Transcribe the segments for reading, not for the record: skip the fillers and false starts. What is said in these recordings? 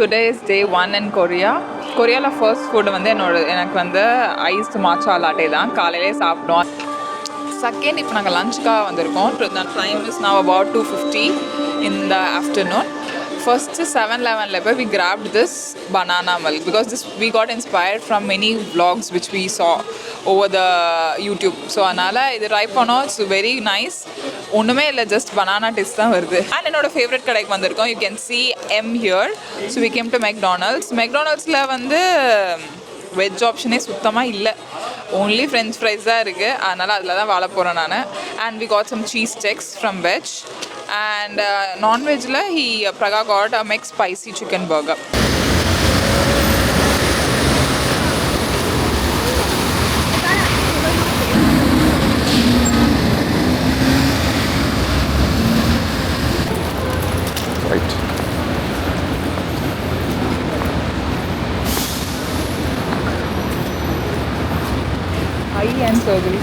Today is day 1 in Korea. Koreaல first food வந்து எனக்கு வந்து ஐஸ்ட் மாச்சா லாட்டே தான் காலையிலே சாப்பிட்டோம். செகண்ட் இப்போ நாங்கள் லஞ்சுக்காக வந்திருக்கோம். The time is now about 2:50 in the afternoon. First 7-Eleven போய் we grabbed this banana milk because we got inspired from many vlogs which we saw over the YouTube. So அதனால் இது try பண்ணோம். It's very nice. ஒன்றுமே இல்லை, just banana taste தான் வருது. And என்னோட favourite கடைக்கு வந்திருக்கோம். You can see M here. So we came to மெக்டானல்ட்ஸில் வந்து வெஜ் ஆப்ஷனே சுத்தமாக இல்லை, ஓன்லி ஃப்ரெஞ்ச் ஃப்ரைஸ் தான் இருக்குது. அதனால் அதில் தான் வாழ போகிறேன் நான். And we got some cheese sticks from veg. And நான்வெஜ்ஜில் Praga got a mixed spicy chicken burger. Right. High-end surgery.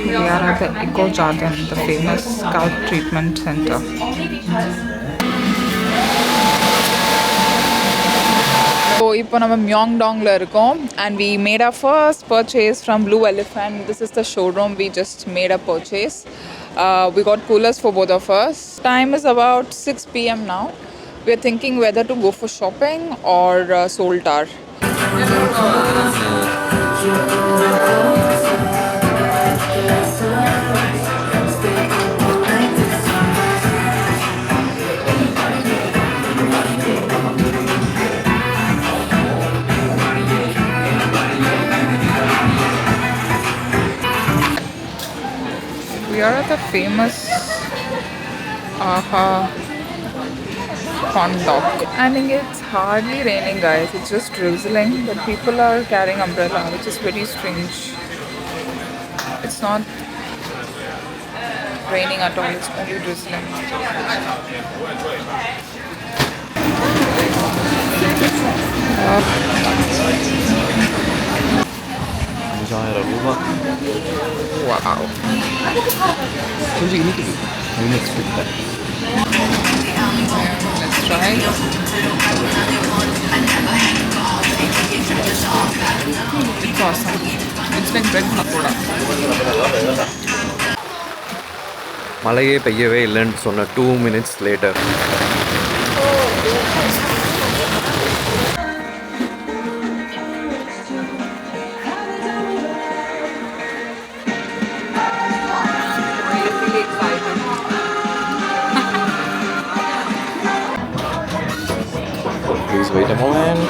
We are at the Eco Garden, the famous scalp treatment center. So, இப்போ நம்ம Myeongdongல இருக்கோம் and we made our first purchase from Blue Elephant. This is the showroom we just made a purchase. We got coolers for both of us. Time is about 6 p.m. now. We are thinking whether to go for shopping or Seoul Tower. We are at the famous hot dog. I think it's hardly raining, guys. It's just drizzling, but people are carrying umbrella, which is very strange. It's not raining at all. It's only drizzling. Wow. 솔직히 이렇게 너무 expect. Let's try. It's awesome. It's like bread pakoda. மழையே பெய்யவே இல்லைன்னு சொன்ன 2 minutes later. Please wait a moment.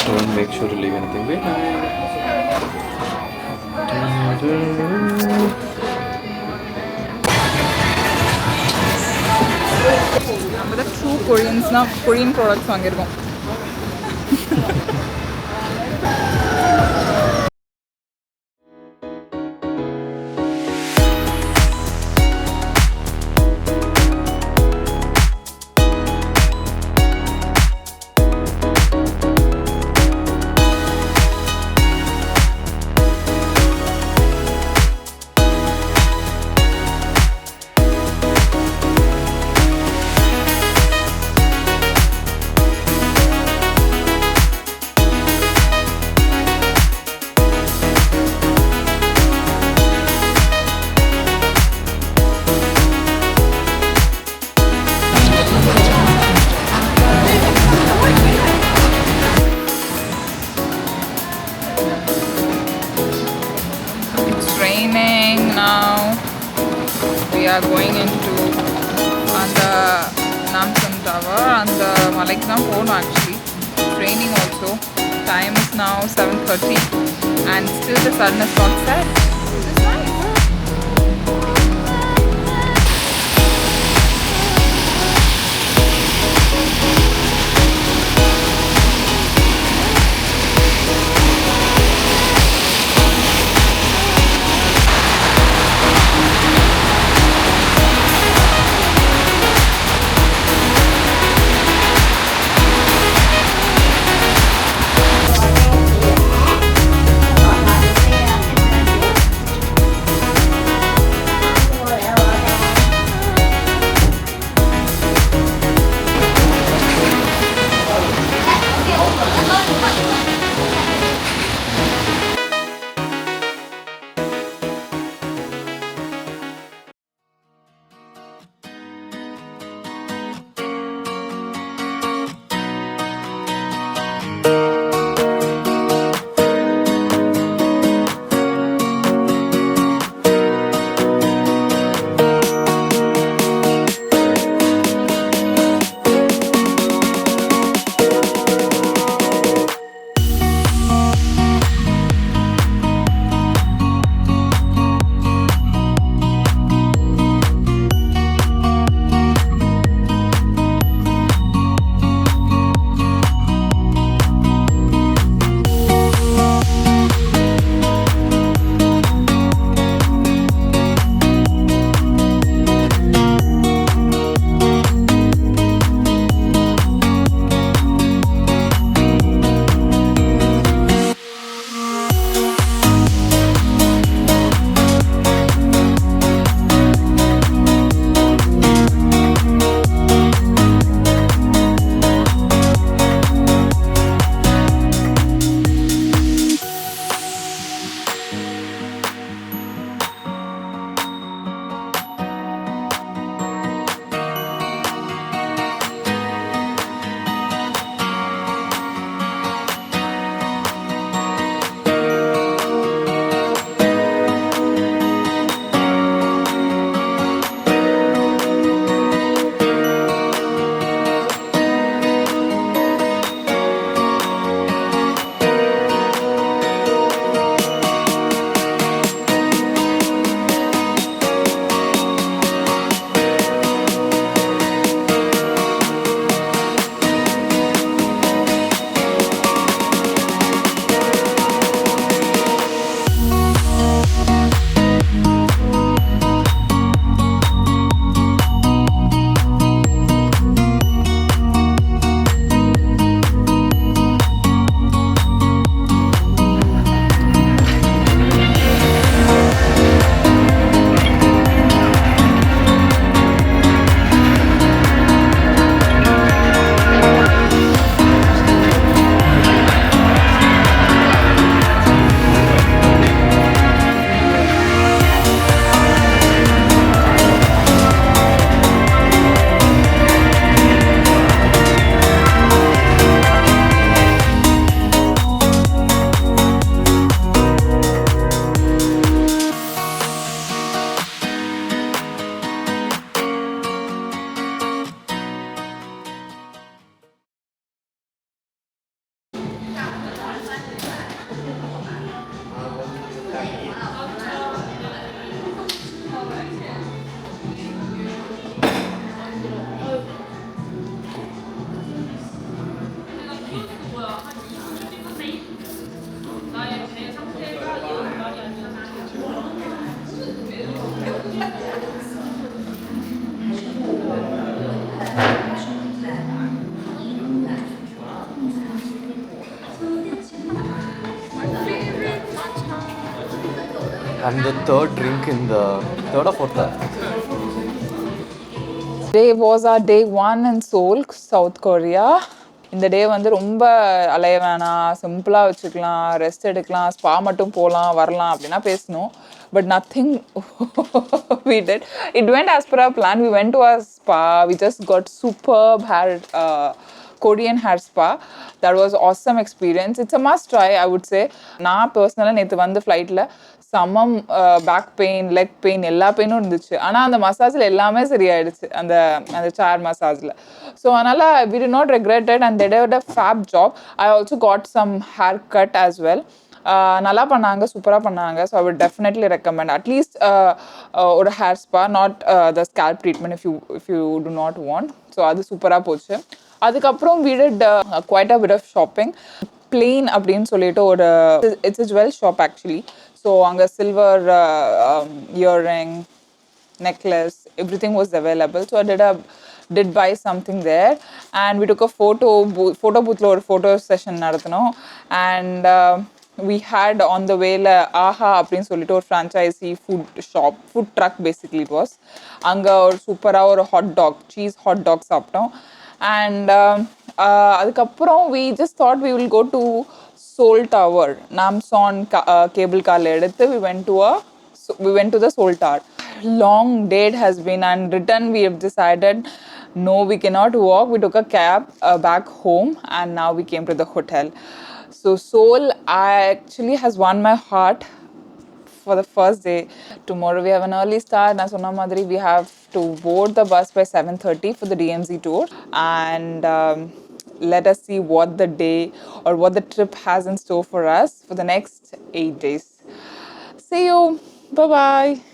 Don't make sure to leave anything behind. நம்ம தான் true கொரியன்ஸ்னா Korean products வாங்கியிருக்கோம். Raining now. We are going into the Namsan Tower and the Myeongdong phone actually. It's raining also. Time is now 7:30 and still the sun is not set. It's nice. And the third drink in the third or fourth. Day was our day 1 in Seoul, South Korea. இந்த டே வந்து ரொம்ப அலைய வேணாம், சிம்பிளாக வச்சுக்கலாம், rest எடுக்கலாம், spa மட்டும் போகலாம் வரலாம் அப்படின்னா பேசணும். But nothing we did. It went as per our plan. We went to our spa. We just got superb hair, Korean hair spa. That was awesome experience. It's a must try, I would say. நான் பர்சனலாக நேற்று வந்து ஃப்ளைட்டில் சமம் back pain, leg pain எல்லா பெயினும் இருந்துச்சு. ஆனால் அந்த மசாஜில் எல்லாமே சரியாயிடுச்சு, அந்த அந்த சேர் மசாஜில். ஸோ அதனால் we did not regret it and they did a fab job. I also got some haircut as well. நல்லா பண்ணாங்க, சூப்பராக பண்ணாங்க. So I would definitely recommend at least ஒரு hair spa, not the scalp treatment if you do not want. So அது சூப்பராக போச்சு. அதுக்கப்புறம் we did quite a bit of shopping. Plain அப்படின்னு சொல்லிட்டு ஒரு it's a jewel shop actually. So அங்கே silver earring, necklace, everything was available. So I did buy something there and we took a photo booth lo or photo session நடத்தனோம். And we had on the way la aha அப்படினு சொல்லிட்டு ஒரு franchisee food truck basically it was. அங்க ஒரு சூப்பரா ஒரு hot dog, cheese hot dog சாப்பிட்டோம். And அதுக்கப்புறம் we just thought we will go to Seoul Tower. Namsan cable car எடுத்து we went to the Seoul Tower. Long date has been, and return we have decided no, we cannot walk. We took a cab back home and now we came to the hotel. So Seoul actually has won my heart for the first day. Tomorrow we have an early start. Na sonna madri we have to board the bus by 7:30 for the DMZ tour. And let us see what the day or what the trip has in store for us for the next 8 days. See you. Bye bye.